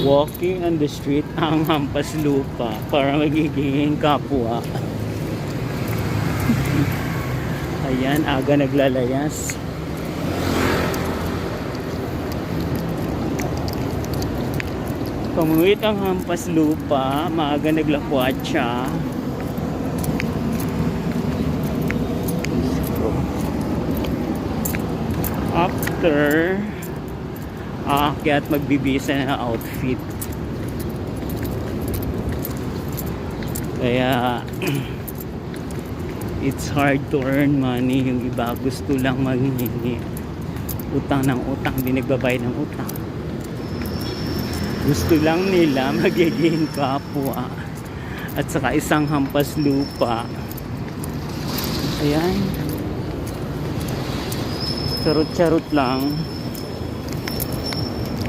Walking on the street ang hampas lupa para magiging kapwa. Ayan, aga naglalayas. Pamuwit ang hampas lupa, maaga naglakwatsa. After aakyat magbibisa na outfit. Kaya it's hard to earn money. Yung iba gusto lang maghingi utang ng utang, di nagbabayad ng utang. Gusto lang nila magiging kapwa at saka isang hampas lupa. Ayan, charot-charot lang.